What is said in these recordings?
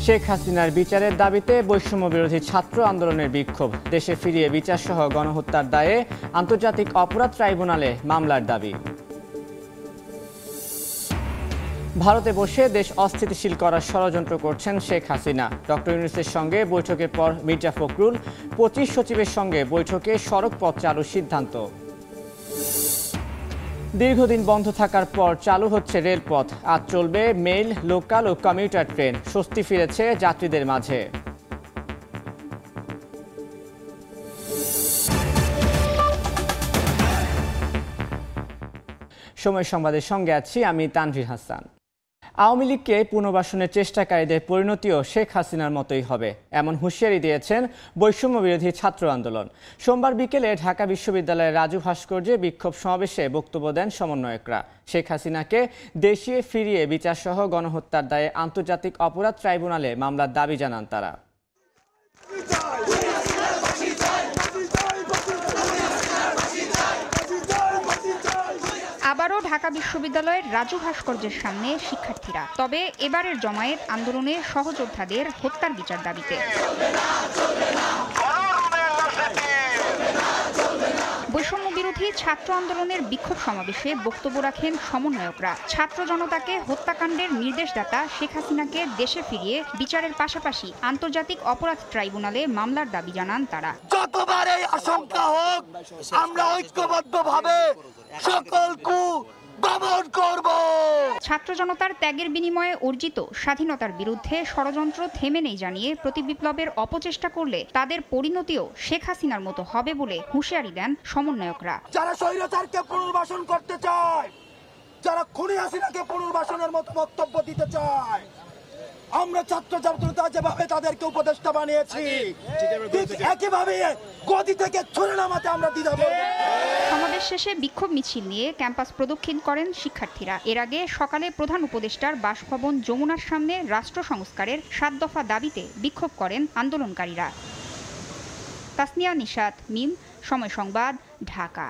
শেখ হাসিনার বিচারের দাবিতে বৈষম্য বিরোধী ছাত্র আন্দোলনের বিক্ষোভ। দেশে ফিরিয়ে বিচারসহ গণহত্যার দায়ে আন্তর্জাতিক অপরাধ ট্রাইব্যুনালে মামলার দাবি। ভারতে বসে দেশ অস্থিতিশীল করার ষড়যন্ত্র করছেন শেখ হাসিনা। ডক্টর ইউনূসের সঙ্গে বৈঠকের পর মির্জা ফখরুল 25 সচিবের সঙ্গে বৈঠকে সড়ক পথ চালুর সিদ্ধান্ত। দীর্ঘদিন বন্ধ থাকার পর চালু হচ্ছে রেলপথ। আজ চলবে মেইল, লোকাল ও কমিউটার ট্রেন। স্বস্তি ফিরেছে যাত্রীদের মাঝে। সময় সংবাদের সঙ্গে আছি আমি তানভীর হাসান। আওয়ামী লীগকে পুনর্বাসনের চেষ্টাকারীদের পরিণতিও শেখ হাসিনার মতোই হবে, এমন হুঁশিয়ারি দিয়েছেন বৈষম্য বিরোধী ছাত্র আন্দোলন। সোমবার বিকেলে ঢাকা বিশ্ববিদ্যালয়ের রাজু ভাস্কর্যে বিক্ষোভ সমাবেশে বক্তব্য দেন সমন্বয়করা। শেখ হাসিনাকে দেশে ফিরিয়ে বিচারসহ গণহত্যার দায়ে আন্তর্জাতিক অপরাধ ট্রাইব্যুনালে মামলার দাবি জানান তারা। আবারও ঢাকা বিশ্ববিদ্যালয়ের রাজু ভাস্কর্যের সামনে শিক্ষার্থীরা, তবে এবারের জমায়েত আন্দোলনে সহযোদ্ধাদের হত্যার বিচার দাবিতে। বৈষম্য বিরোধী ছাত্র আন্দোলনের বিক্ষোভ সমাবেশে বক্তব্য রাখেন সমন্বয়করা। ছাত্র জনতাকে হত্যাকাণ্ডের নির্দেশদাতা শেখ হাসিনাকে দেশে ফিরিয়ে বিচারের পাশাপাশি আন্তর্জাতিক অপরাধ ট্রাইব্যুনালে মামলার দাবি জানান তারা। যতবার এই আশঙ্কা হোক, আমরা ঐক্যবদ্ধভাবে সকল কু দমন করব। ছাত্র জনতার ত্যাগের বিনিময়ে অর্জিত স্বাধীনতার বিরুদ্ধে ষড়যন্ত্র থেমে নেই জানিয়ে প্রতিবিপ্লবের অপচেষ্টা করলে তাদের পরিণতিও শেখ হাসিনার মতো হবে বলে হুঁশিয়ারি দেন সমন্বয়করা। যারা স্বৈরাচারকে পুনর্বাসন করতে চায়, যারা খুনি হাসিনাকে পুনর্বাসনের মতো বক্তব্য দিতে চায়, আমরা ছাত্র জনতা যেভাবে তাদেরকে উপদেষ্টা বানিয়েছি, একইভাবে গদি থেকে ছুড়ে নামাতে আমরা দ্বিধা করব। সমাবেশ শেষে বিক্ষোভ মিছিল নিয়ে ক্যাম্পাস প্রদক্ষিণ করেন শিক্ষার্থীরা। এর আগে সকালে প্রধান উপদেষ্টার বাসভবন যমুনার সামনে রাষ্ট্র সংস্কারের 7 দফা দাবিতে বিক্ষোভ করেন আন্দোলনকারীরা। তাসনিয়া নিশাত, মিম, সময় সংবাদ, ঢাকা।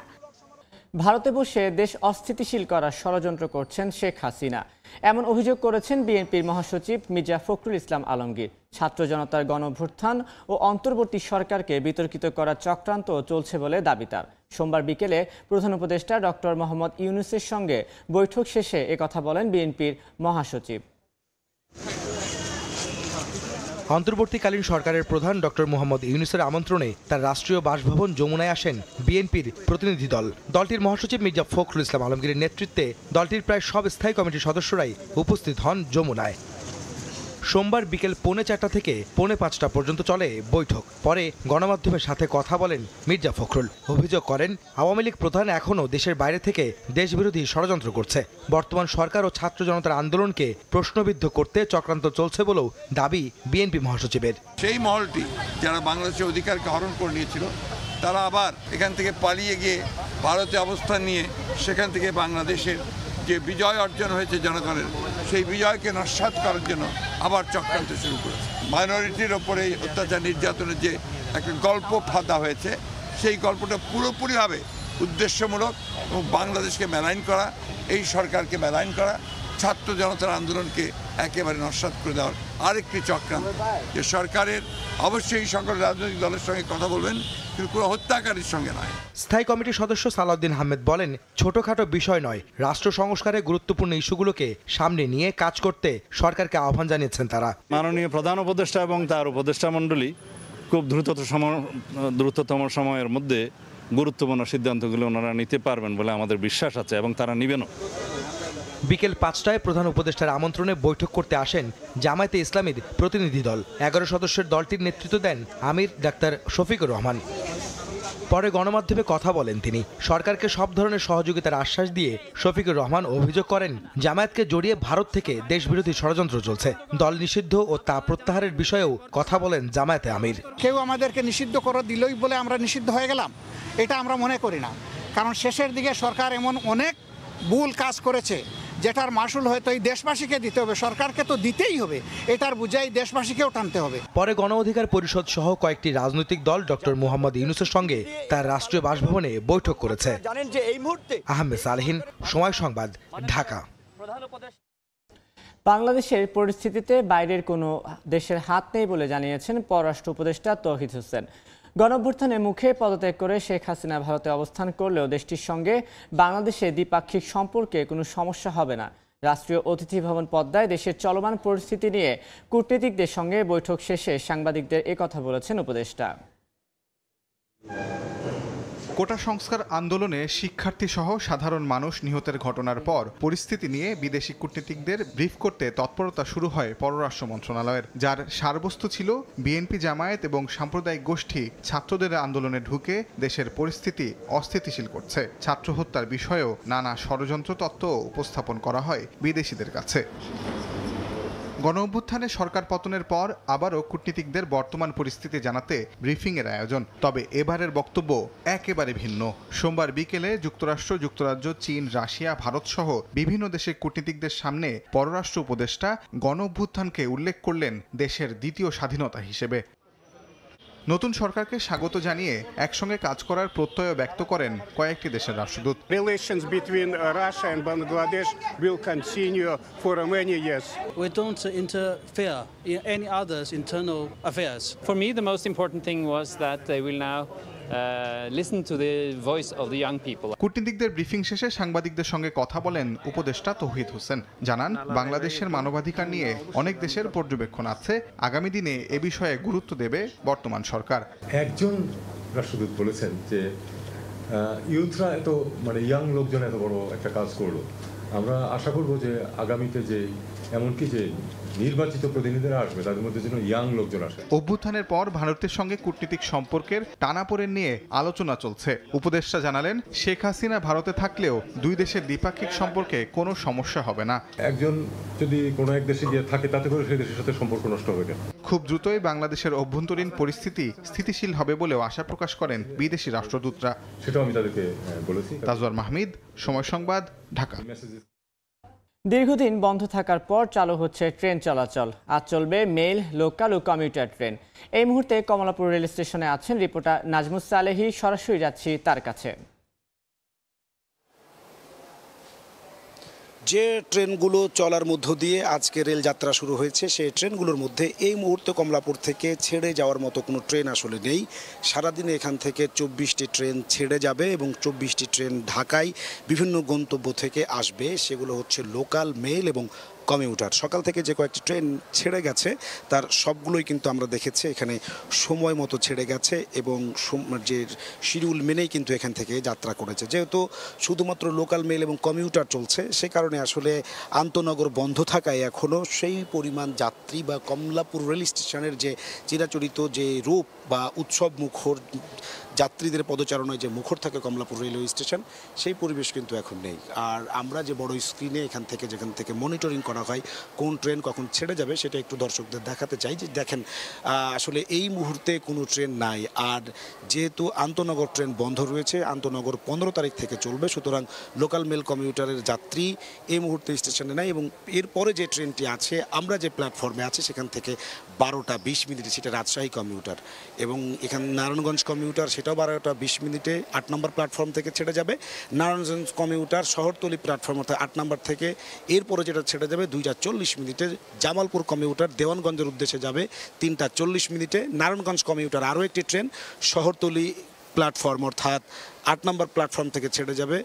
ভারতে বসে দেশ অস্থিতিশীল করার ষড়যন্ত্র করছেন শেখ হাসিনা, এমন অভিযোগ করেছেন বিএনপির মহাসচিব মির্জা ফখরুল ইসলাম আলমগীর। ছাত্র জনতার গণঅভ্যুত্থান ও অন্তর্বর্তী সরকারকে বিতর্কিত করার চক্রান্ত চলছে বলে দাবি তার। সোমবার বিকেলে প্রধান উপদেষ্টা ডক্টর মোহাম্মদ ইউনূসের সঙ্গে বৈঠক শেষে একথা বলেন বিএনপির মহাসচিব। অন্তর্বর্তীকালীন সরকারের প্রধান ডক্টর মোহাম্মদ ইউনূসের আমন্ত্রণে তার রাষ্ট্রীয় বাসভবন যমুনায় আসেন বিএনপির প্রতিনিধি দল। দলটির মহাসচিব মির্জা ফখরুল ইসলাম আলমগীরের নেতৃত্বে দলটির প্রায় সব স্থায়ী কমিটির সদস্যরাই উপস্থিত হন যমুনায়। সোমবার বিকেল 4:45 থেকে 4:05 পর্যন্ত চলে বৈঠক। পরে গণমাধ্যমের সাথে কথা বলেন মির্জা ফখরুল। অভিযোগ করেন আওয়ামী লীগ প্রধান এখনও দেশের বাইরে থেকে দেশবিরোধী ষড়যন্ত্র করছে। বর্তমান সরকার ও ছাত্র জনতার আন্দোলনকে প্রশ্নবিদ্ধ করতে চক্রান্ত চলছে বলেও দাবি বিএনপি মহাসচিবের। সেই মহলটি যারা বাংলাদেশের অধিকারকে হরণ করে নিয়েছিল, তারা আবার এখান থেকে পালিয়ে গিয়ে ভারতে অবস্থান নিয়ে সেখান থেকে বাংলাদেশের যে বিজয় অর্জন হয়েছে জনগণের, সেই বিজয়কে নস্যাৎ করার জন্য আবার চক্রান্ত শুরু করেছে। মাইনরিটির ওপরে অত্যাচার নির্যাতনের যে একটা গল্প ফাঁদা হয়েছে, সেই গল্পটা পুরোপুরিভাবে উদ্দেশ্যমূলক এবং বাংলাদেশকে মেলাইন করা, এই সরকারকে মেলাইন করা, ছাত্র জনতার আন্দোলনকে একেবারে নস্যাৎ করে দেওয়ার আরেকটি চক্রান্ত। যে সরকারের অবশ্যই সকল রাজনৈতিক দলের সঙ্গে কথা বলবেন, কিন্তু কোনো হত্যাকারীর সঙ্গে নয়। স্থায়ী কমিটির সদস্য সালাউদ্দিন আহমেদ বলেন, ছোটখাটো বিষয় নয়, রাষ্ট্র সংস্কারে গুরুত্বপূর্ণ ইস্যুগুলোকে সামনে নিয়ে কাজ করতে সরকারকে আহ্বান জানিয়েছেন তারা। মাননীয় প্রধান উপদেষ্টা এবং তার উপদেষ্টা মণ্ডলী খুব দ্রুততম সময়ের মধ্যে গুরুত্বপূর্ণ সিদ্ধান্তগুলো ওনারা নিতে পারবেন বলে আমাদের বিশ্বাস আছে এবং তারা নিবেনও। বিকেল 5টায় প্রধান উপদেষ্টার আমন্ত্রণে বৈঠক করতে আসেন জামায়াতে ইসলামীর প্রতিনিধি দল। 11 সদস্যের দলটির নেতৃত্ব দেন আমির ডাক্তার শফিকুর রহমান। পরে গণমাধ্যমে কথা বলেন তিনি। সরকারকে সব ধরনের সহযোগিতার আশ্বাস দিয়ে শফিকুর রহমান অভিযোগ করেন জামায়াতকে জড়িয়ে ভারত থেকে দেশবিরোধী ষড়যন্ত্র চলছে। দল নিষিদ্ধ ও তা প্রত্যাহারের বিষয়েও কথা বলেন জামায়াতে আমির। কেউ আমাদেরকে নিষিদ্ধ করে দিলই বলে আমরা নিষিদ্ধ হয়ে গেলাম, এটা আমরা মনে করি না। কারণ শেষের দিকে সরকার এমন অনেক ভুল কাজ করেছে যেটার মাসুল হয়তো এই দেশবাসীকে দিতে হবে, সরকারকে তো দিতেই হবে, এটার বুঝাই দেশবাসীকেও টানতে হবে। পরে গণ অধিকার পরিষদ সহ কয়েকটি রাজনৈতিক দল ডক্টর মোহাম্মদ ইউনূসের সঙ্গে তার রাষ্ট্রীয় বাসভবনে বৈঠক করেছে। জানেন যে এই মুহূর্তে আহমেদ সালেহীন, সময় সংবাদ, ঢাকা। বাংলাদেশের পরিস্থিতিতে বাইরের কোনো দেশের হাত নেই বলে জানিয়েছেন পররাষ্ট্র উপদেষ্টা তৌহিদ হোসেন। গণঅভ্যুত্থানের মুখে পদত্যাগ করে শেখ হাসিনা ভারতে অবস্থান করলেও দেশটির সঙ্গে বাংলাদেশের দ্বিপাক্ষিক সম্পর্কে কোনো সমস্যা হবে না। রাষ্ট্রীয় অতিথি ভবন পদ্মায় দেশের চলমান পরিস্থিতি নিয়ে কূটনীতিকদের সঙ্গে বৈঠক শেষে সাংবাদিকদের একথা বলেছেন উপদেষ্টা। কোটা সংস্কার আন্দোলনে শিক্ষার্থী সহ সাধারণ মানুষ নিহতের ঘটনার পর পরিস্থিতি নিয়ে বিদেশি কূটনীতিকদের ব্রিফ করতে তৎপরতা শুরু হয় পররাষ্ট্র মন্ত্রণালয়ের, যার সারবস্তু ছিল বিএনপি, জামায়াত এবং সাম্প্রদায়িক গোষ্ঠী ছাত্রদের আন্দোলনে ঢুকে দেশের পরিস্থিতি অস্থিতিশীল করছে। ছাত্র হত্যার বিষয়েও নানা ষড়যন্ত্র তত্ত্ব উপস্থাপন করা হয় বিদেশিদের কাছে। গণঅভ্যুত্থানে সরকার পতনের পর আবারও কূটনীতিকদের বর্তমান পরিস্থিতি জানাতে ব্রিফিংয়ের আয়োজন, তবে এবারের বক্তব্য একেবারে ভিন্ন। সোমবার বিকেলে যুক্তরাষ্ট্র, যুক্তরাজ্য, চীন, রাশিয়া, ভারত সহ বিভিন্ন দেশের কূটনীতিকদের সামনে পররাষ্ট্র উপদেষ্টা গণঅভ্যুত্থানকে উল্লেখ করলেন দেশের দ্বিতীয় স্বাধীনতা হিসেবে। নতুন সরকারকে স্বাগত জানিয়ে একসঙ্গে কাজ করার প্রত্যয় ব্যক্ত করেন কয়েকটি দেশের রাষ্ট্রদূত। Relations between Russia and Bangladesh will continue for many years. We don't interfere in any others' internal affairs. For me, the most important thing was that they will now listen to the voice of the young people. কূটনীতিকদের briefing শেষে সাংবাদিকদের সঙ্গে কথা বলেন উপদেষ্টা তৌহিদ হোসেন। জানান, বাংলাদেশের মানবাধিকার নিয়ে অনেক দেশের পর্যবেক্ষণ আছে, আগামী দিনে এ বিষয়ে গুরুত্ব দেবে বর্তমান সরকার। একজন রাষ্ট্রদূত বলেছেন যে ইউথরা এত ইয়াং লোকজন এত বড় একটা কাজ করলো, আমরা আশা করব যে আগামীতে যে এমনকি যে নির্বাচিত প্রতিনিধিরা আসবে তাদের মধ্যে যেন ইয়াং লোকজন আসে। অভ্যুত্থানের পর ভারতের সঙ্গে কূটনীতিক সম্পর্কের টানাপোড়েন নিয়ে আলোচনা চলছে। উপদেষ্টা জানালেন, শেখ হাসিনা ভারতে থাকলেও দুই দেশের দ্বিপাক্ষিক সম্পর্কে কোনো সমস্যা হবে না। একজন যদি কোনো এক দেশে গিয়ে থাকে তাতে করে সেই দেশের সাথে সম্পর্ক নষ্ট হবে কেন? খুব দ্রুতই বাংলাদেশের অভ্যন্তরীণ পরিস্থিতি স্থিতিশীল হবে বলেও আশা প্রকাশ করেন বিদেশি রাষ্ট্রদূতরা। সেটাও আমি তাদেরকে বলেছি। তাজওয়ার মাহমিদ, সময় সংবাদ, ঢাকা। দীর্ঘদিন বন্ধ থাকার পর চালু হচ্ছে ট্রেন চলাচল। আজ চলবে মেইল, লোকাল ও কমিউটার ট্রেন। এই মুহূর্তে কমলাপুর রেল স্টেশনে আছেন রিপোর্টার নাজমুস সালেহী। সরাসরি যাচ্ছি তার কাছে। যে ট্রেনগুলো চলার মধ্য দিয়ে আজকে রেল যাত্রা শুরু হয়েছে, সেই ট্রেনগুলোর মধ্যে এই মুহূর্তে কমলাপুর থেকে ছেড়ে যাওয়ার মতো কোনো ট্রেন আসলে নেই। সারাদিনে এখান থেকে 24টি ট্রেন ছেড়ে যাবে এবং 24টি ট্রেন ঢাকায় বিভিন্ন গন্তব্য থেকে আসবে। সেগুলো হচ্ছে লোকাল, মেইল এবং কমিউটার। সকাল থেকে যে কয়েকটি ট্রেন ছেড়ে গেছে তার সবগুলোই কিন্তু আমরা দেখেছি এখানে সময় মতো ছেড়ে গেছে এবং যে শিডিউল মেনেই কিন্তু এখান থেকে যাত্রা করেছে। যেহেতু শুধুমাত্র লোকাল, মেল এবং কমিউটার চলছে, সে কারণে আসলে আন্তনগর বন্ধ থাকায় এখনও সেই পরিমাণ যাত্রী বা কমলাপুর রেল স্টেশনের যে চিরাচরিত যে রূপ বা উৎসব মুখর যাত্রীদের পদচারণায় যে মুখর থাকে কমলাপুর রেলওয়ে স্টেশন, সেই পরিবেশ কিন্তু এখন নেই। আর আমরা যে বড় স্ক্রিনে যেখান থেকে মনিটরিং করা হয় কোন ট্রেন কখন ছেড়ে যাবে, সেটা একটু দর্শকদের দেখাতে চাই যে দেখেন আসলে এই মুহূর্তে কোনো ট্রেন নাই। আর যেহেতু আন্তনগর ট্রেন বন্ধ রয়েছে, আন্তনগর 15 তারিখ থেকে চলবে, সুতরাং লোকাল, মেল, কমিউটারের যাত্রী এই মুহূর্তে স্টেশনে নাই। এবং এরপরে যে ট্রেনটি আছে, আমরা যে প্ল্যাটফর্মে আছি সেখান থেকে 12টা 20 মিনিটে সেটা রাজশাহী কমিউটার, এবং এখানে নারায়ণগঞ্জ কমিউটার সেটাও 12টা 20 মিনিটে 8 নম্বর প্ল্যাটফর্ম থেকে ছেড়ে যাবে। নারায়ণগঞ্জ কমিউটার শহরতলি প্ল্যাটফর্ম অর্থাৎ 8 নম্বর থেকে এরপরে যেটা ছেড়ে যাবে 2টা 40 মিনিটে। জামালপুর কমিউটার দেওয়ানগঞ্জের উদ্দেশ্যে যাবে 3টা 40 মিনিটে। নারায়ণগঞ্জ কমিউটার আরও একটি ট্রেন শহরতলি প্ল্যাটফর্ম অর্থাৎ 8 নম্বর প্ল্যাটফর্ম থেকে ছেড়ে যাবে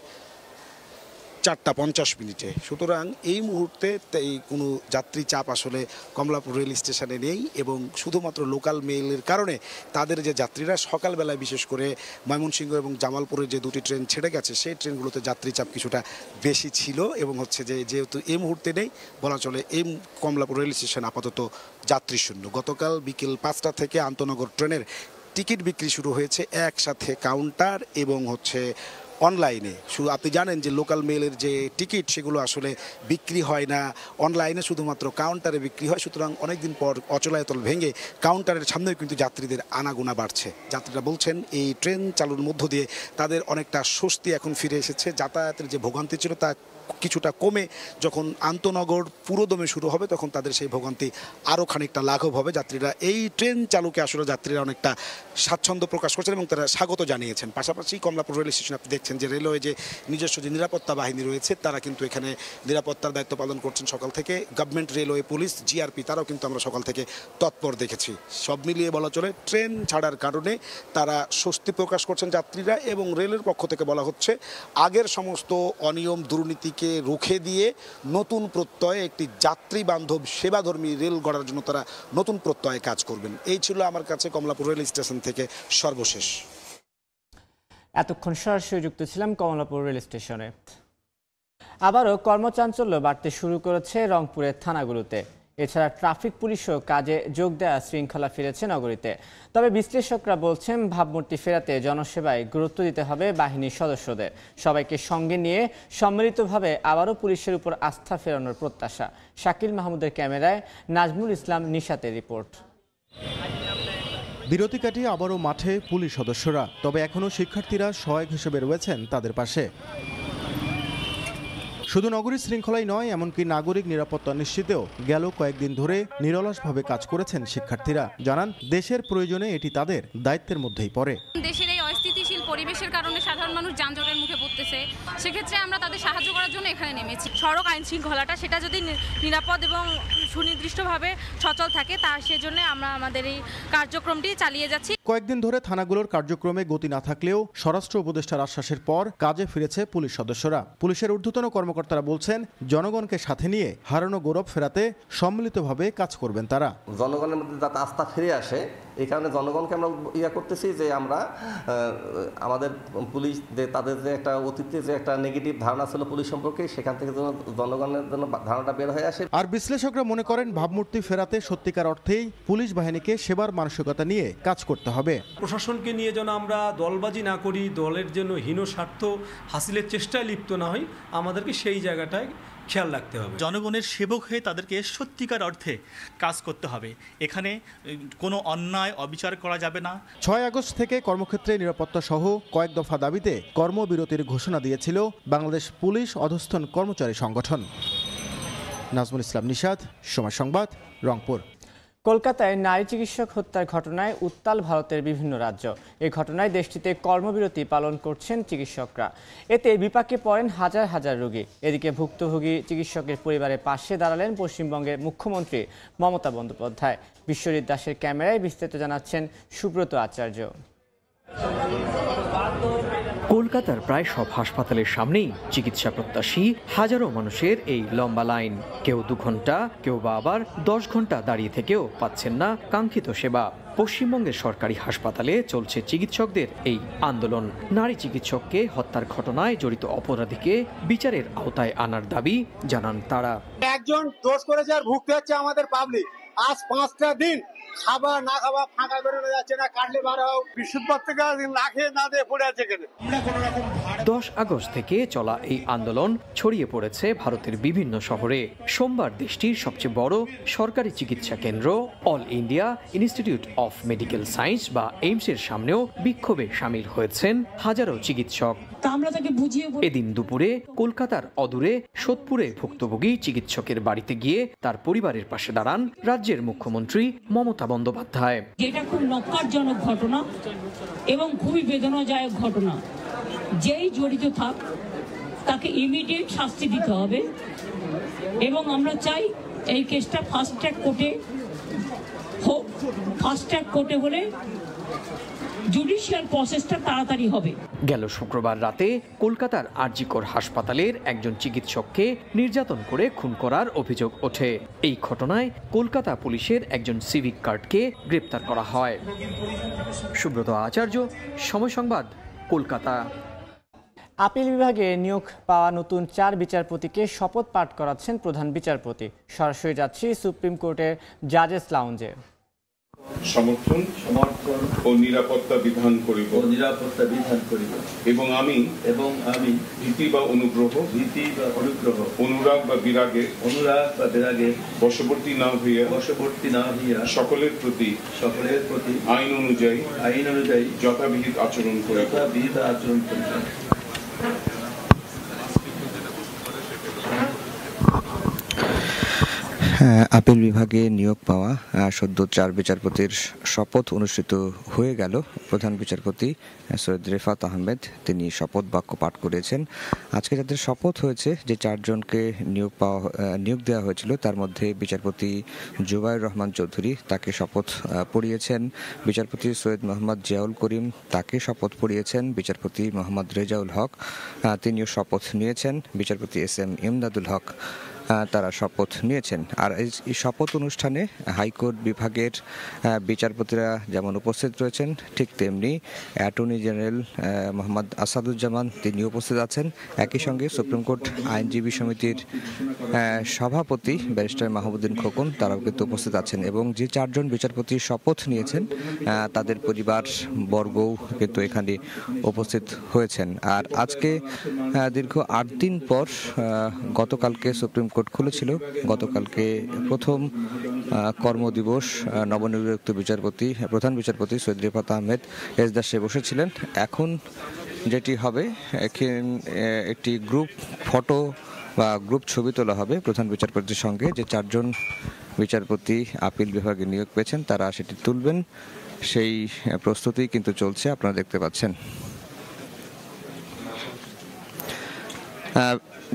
4টা 50 মিনিটে। সুতরাং এই মুহূর্তে এই কোনো যাত্রী চাপ আসলে কমলাপুর রেল স্টেশনে নেই এবং শুধুমাত্র লোকাল মেইলের কারণে তাদের যে যাত্রীরা সকালবেলায় বিশেষ করে ময়মনসিংহ এবং জামালপুরের যে 2টি ট্রেন ছেড়ে গেছে, সেই ট্রেনগুলোতে যাত্রী চাপ কিছুটা বেশি ছিল এবং হচ্ছে যে যেহেতু এই মুহূর্তে নেই, বলা চলে এই কমলাপুর রেল স্টেশন আপাতত যাত্রী শূন্য। গতকাল বিকেল 5টা থেকে আন্তনগর ট্রেনের টিকিট বিক্রি শুরু হয়েছে একসাথে কাউন্টার এবং হচ্ছে অনলাইনে। শুধু আপনি জানেন যে লোকাল মেলের যে টিকিট সেগুলো আসলে বিক্রি হয় না, অনলাইনে শুধুমাত্র কাউন্টারে বিক্রি হয়। সুতরাং অনেকদিন পর অচলায়তল ভেঙে কাউন্টারের সামনেও কিন্তু যাত্রীদের আনাগোনা বাড়ছে। যাত্রীরা বলছেন এই ট্রেন চালুর মধ্য দিয়ে তাদের অনেকটা স্বস্তি এখন ফিরে এসেছে। যাতায়াতের যে ভোগান্তি ছিল তা কিছুটা কমে যখন আন্তনগর পুরোদমে শুরু হবে তখন তাদের সেই ভোগান্তি আরও খানিকটা লাঘব হবে। যাত্রীরা এই ট্রেন চালুকে আসলে যাত্রীরা অনেকটা স্বাচ্ছন্দ্য প্রকাশ করছেন এবং তারা স্বাগত জানিয়েছেন। পাশাপাশি কমলাপুর রেল স্টেশনে আপনি দেখছেন যে রেলওয়ে যে নিজস্ব যে নিরাপত্তা বাহিনী রয়েছে তারা কিন্তু এখানে নিরাপত্তার দায়িত্ব পালন করছেন সকাল থেকে। গভর্নমেন্ট রেলওয়ে পুলিশ জিআরপি তারাও কিন্তু আমরা সকাল থেকে তৎপর দেখেছি। সব মিলিয়ে বলা চলে ট্রেন ছাড়ার কারণে তারা স্বস্তি প্রকাশ করছেন যাত্রীরা, এবং রেলের পক্ষ থেকে বলা হচ্ছে আগের সমস্ত অনিয়ম দুর্নীতি রুখে দিয়ে নতুন প্রত্যয়ে একটি যাত্রী বান্ধব সেবাধর্মী রেল গড়ার জন্য তারা নতুন প্রত্যয়ে কাজ করবেন। এই ছিল আমার কাছে কমলাপুর রেল স্টেশন থেকে সর্বশেষ। এতক্ষণ সরাসরি যুক্ত ছিলাম কমলাপুর রেল স্টেশনে। আবারও কর্মচাঞ্চল্য বাড়তে শুরু করেছে রংপুরের থানাগুলোতে। এছাড়া ট্রাফিক পুলিশও কাজে যোগ দেওয়া শৃঙ্খলা ফিরেছে নগরীতে। তবে বিশ্লেষকরা বলছেন ভাবমূর্তি ফেরাতে জনসেবায় গুরুত্ব দিতে হবে বাহিনীর সদস্যদের। সবাইকে সঙ্গে নিয়ে সম্মিলিতভাবে আবারও পুলিশের উপর আস্থা ফেরানোর প্রত্যাশা। শাকিল মাহমুদের ক্যামেরায় নাজমুল ইসলাম নিশাতের রিপোর্ট। বিরতি কাটিয়ে আবারও মাঠে পুলিশ সদস্যরা, তবে এখনও শিক্ষার্থীরা সহায়ক হিসেবে রয়েছেন তাদের পাশে। শুধু নগরীর শৃঙ্খলাই নয়, এমনকি নাগরিক নিরাপত্তা নিশ্চিতেও গেল কয়েকদিন ধরে নিরলসভাবে কাজ করেছেন শিক্ষার্থীরা। জানান দেশের প্রয়োজনে এটি তাদের দায়িত্বের মধ্যেই পড়ে। দেশের এই অস্থিতিশীল পরিবেশের কারণে সাধারণ মানুষ যানজটের মুখে পড়তেছে, সেক্ষেত্রে আমরা তাদের সাহায্য করার জন্য এখানে নেমেছি। সড়ক আইন শৃঙ্খলাটা সেটা যদি নিরাপদ এবং সুনির্দিষ্টভাবে সচল থাকে তা সেজন্য আমরা আমাদের এই কার্যক্রমটি চালিয়ে যাচ্ছি। কয়েকদিন ধরে থানাগুলোর কার্যক্রমে গতি না থাকলেও স্বরাষ্ট্র উপদেষ্টার আশ্বাসের পর কাজে ফিরেছে পুলিশ সদস্যরা। পুলিশের ঊর্ধ্বতন কর্মকর্তারা বলছেন জনগণকে সাথে নিয়ে হারানো গৌরব ফেরাতে সম্মিলিতভাবে কাজ করবেন তারা। জনগণের মধ্যে যাতে আস্থা ফিরে আসে এই কারণে জনগণকে আমরা করতেছি যে আমরা আমাদের পুলিশ তাদের যে একটা অতীতে যে একটা নেগেটিভ ধারণা ছিল পুলিশ সম্পর্কে সেখান থেকে যেন জনগণের জন্য ধারণাটা বের হয়ে আসে। আর বিশ্লেষকরা মনে করেন ভাবমূর্তি ফেরাতে সত্যিকার অর্থেই পুলিশ বাহিনীকে সেবার মানসিকতা নিয়ে কাজ করতে হবে। প্রশাসনকে নিয়ে যেন আমরা দলবাজি না করি, দলের জন্য হীন স্বার্থ হাসিলের চেষ্টায় লিপ্ত না হই, আমাদেরকে সেই জায়গাটায় খেয়াল রাখতে হবে। জনগণের সেবক হয়ে তাদেরকে সত্যিকার অর্থে কাজ করতে হবে। এখানে কোনো অন্যায় অবিচার করা যাবে না। 6 আগস্ট থেকে কর্মক্ষেত্রে নিরাপত্তা সহ কয়েক দফা দাবিতে কর্মবিরতির ঘোষণা দিয়েছিল বাংলাদেশ পুলিশ অধস্তন কর্মচারী সংগঠন। নাজমুল ইসলাম নিশাত, সময় সংবাদ, রংপুর। কলকাতায় নারী চিকিৎসক হত্যার ঘটনায় উত্তাল ভারতের বিভিন্ন রাজ্য। এই ঘটনায় দেশটিতে কর্মবিরতি পালন করছেন চিকিৎসকরা। এতে বিপাকে পড়েন হাজার হাজার রোগী। এদিকে ভুক্তভোগী চিকিৎসকের পরিবারের পাশে দাঁড়ালেন পশ্চিমবঙ্গের মুখ্যমন্ত্রী মমতা বন্দ্যোপাধ্যায়। বিশ্বজিৎ দাসের ক্যামেরায় বিস্তারিত জানাচ্ছেন সুব্রত আচার্য। কলকাতার প্রায় সব হাসপাতালের সামনেই চিকিৎসা প্রত্যাশী হাজারো মানুষের এই লম্বা লাইন। কেউ 2 ঘন্টা, কেউ বা আবার 10 ঘন্টা দাঁড়িয়ে থেকেও পাচ্ছেন না কাঙ্ক্ষিত সেবা। পশ্চিমবঙ্গের সরকারি হাসপাতালে চলছে চিকিৎসকদের এই আন্দোলন। নারী চিকিৎসককে হত্যার ঘটনায় জড়িত অপরাধীকে বিচারের আওতায় আনার দাবি জানান তারা। একজন দোষ করেছে আর ভুগতে হচ্ছে আমাদের পাবলিক। আজ 5টা দিন খাবার না খাওয়া, ফাঁকা বেরোনো যাচ্ছে না, কাটলে বার হোক বিশুদ্ধ থেকে না খেয়ে না দিয়ে পড়ে আছে। 10 আগস্ট থেকে চলা এই আন্দোলন ছড়িয়ে পড়েছে ভারতের বিভিন্ন শহরে। সোমবার দেশটির সবচেয়ে বড় সরকারি চিকিৎসা কেন্দ্র all India institute of medical science বা এইমসের সামনেও বিক্ষোভে সামিল হয়েছেন হাজারো চিকিৎসক। এদিন দুপুরে কলকাতার অদূরে সোদপুরে ভুক্তভোগী চিকিৎসকের বাড়িতে গিয়ে তার পরিবারের পাশে দাঁড়ান রাজ্যের মুখ্যমন্ত্রী মমতা বন্দ্যোপাধ্যায়। যেটা খুব নক্কারজনক ঘটনা এবং খুবই বেদনাদায়ক ঘটনা। যেই জড়িত থাক তাকে ইমিডিয়েট শাস্তি দিতে হবে এবং আমরা চাই এই কেসটা ফাস্ট ট্র্যাক কোর্টে হোক। ফাস্ট ট্র্যাক কোর্টে হলে জুডিশিয়াল প্রসেসটা তাড়াতাড়ি হবে। গেল শুক্রবার রাতে কলকাতার আরজিকর হাসপাতালের একজন চিকিৎসককে নির্যাতন করে খুন করার অভিযোগ ওঠে। এই ঘটনায় কলকাতা পুলিশের একজন সিভিক গার্ডকে গ্রেপ্তার করা হয়। সুব্রত আচার্য, সময় সংবাদ, কলকাতা। আপিল বিভাগে নিয়োগ পাওয়া নতুন 4 বিচারপতিকে শপথ পাঠ করাচ্ছেন প্রধান বিচারপতি। সরাসরি যাচ্ছি সুপ্রিম কোর্টের জাজেস লাউঞ্জে। সমর্থন ও নিরাপত্তা বিধান করিব এবং আমি ভীতি বা অনুগ্রহ অনুরাগ বা বিরাগে বশবর্তী না হইয়া সকলের প্রতি আইন অনুযায়ী যথাবিহিত আচরণ করিব। আপিল বিভাগে নিয়োগ পাওয়া সদ্য 4 বিচারপতির শপথ অনুষ্ঠিত হয়ে গেল। প্রধান বিচারপতি সৈয়দ রেফাত আহমেদ তিনি শপথ বাক্য পাঠ করেছেন। আজকে যাদের শপথ হয়েছে, যে 4 জনকে নিয়োগ দেওয়া হয়েছিল, তার মধ্যে বিচারপতি জুবাইর রহমান চৌধুরী তাকে শপথ পড়িয়েছেন, বিচারপতি সৈয়দ মোহাম্মদ জিয়াউল করিম তাকে শপথ পড়িয়েছেন, বিচারপতি মোহাম্মদ রেজাউল হক তিনিও শপথ নিয়েছেন, বিচারপতি SM ইমদাদুল হক তারা শপথ নিয়েছেন। আর এই শপথ অনুষ্ঠানে হাইকোর্ট বিভাগের বিচারপতিরা যেমন উপস্থিত রয়েছেন, ঠিক তেমনি অ্যাটর্নি জেনারেল মোহাম্মদ আসাদুজ্জামান তিনি উপস্থিত আছেন। একই সঙ্গে সুপ্রিম কোর্ট আইনজীবী সমিতির সভাপতি ব্যারিস্টার মাহমুদুদ্দিন খোকন তারাও কিন্তু উপস্থিত আছেন এবং যে 4 জন বিচারপতি শপথ নিয়েছেন তাদের পরিবার বর্গও কিন্তু এখানে উপস্থিত হয়েছেন। আর আজকে দীর্ঘ 8 দিন পর গতকালকে সুপ্রিম কোর্ট খুলেছিল। গতকালকে প্রথম কর্মদিবস নবনিযুক্ত প্রধান বিচারপতি সৈয়দ রেফাত আহমেদ এজলাসে বসেছিলেন। এখন যেটি হবে, একটি গ্রুপ ফটো বা গ্রুপ ছবি তোলা হবে প্রধান বিচারপতির সঙ্গে। যে 4 জন বিচারপতি আপিল বিভাগে নিয়োগ পেয়েছেন তারা সেটি তুলবেন, সেই প্রস্তুতি কিন্তু চলছে, আপনারা দেখতে পাচ্ছেন।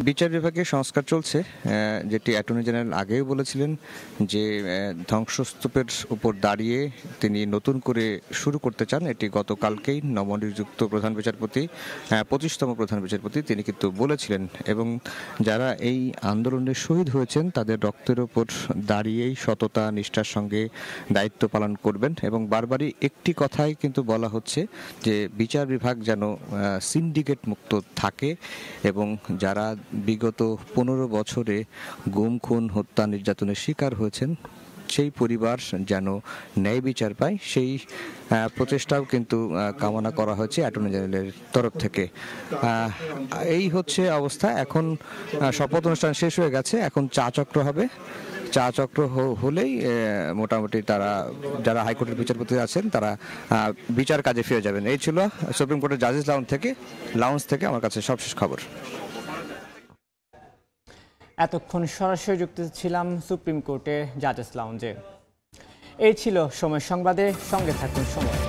বিচার বিভাগে সংস্কার চলছে, যেটি অ্যাটর্নি জেনারেল আগেও বলেছিলেন যে ধ্বংসস্তূপের উপর দাঁড়িয়ে তিনি নতুন করে শুরু করতে চান। এটি গতকালকেই নবনিযুক্ত প্রধান বিচারপতি 25তম প্রধান বিচারপতি তিনি কিন্তু বলেছিলেন এবং যারা এই আন্দোলনে শহীদ হয়েছেন তাদের রক্তের উপর দাঁড়িয়েই সততা নিষ্ঠার সঙ্গে দায়িত্ব পালন করবেন এবং বারবারই একটি কথাই কিন্তু বলা হচ্ছে যে বিচার বিভাগ যেন সিন্ডিকেট মুক্ত থাকে এবং যারা বিগত 15 বছরে গুম, খুন, হত্যা, নির্যাতনের শিকার হয়েছেন সেই পরিবার যেন ন্যায় বিচার পায়, সেই প্রচেষ্টাও কিন্তু কামনা করা হয়েছে অ্যাটর্নি জেনারেলের তরফ থেকে। এই হচ্ছে অবস্থা। এখন শপথ অনুষ্ঠান শেষ হয়ে গেছে, এখন চা চক্র হবে। চা চক্র হলেই মোটামুটি তারা যারা হাইকোর্টের বিচারপতি আছেন তারা বিচার কাজে ফিরে যাবেন। এই ছিল সুপ্রিম কোর্টের জাজেস লাউঞ্জ থেকে আমার কাছে সবশেষ খবর। এতক্ষণ সরাসরি যুক্ত ছিলাম সুপ্রিম কোর্টের জাজেস লাউঞ্জে। এই ছিল সময় সংবাদে, সঙ্গে থাকুন সময়।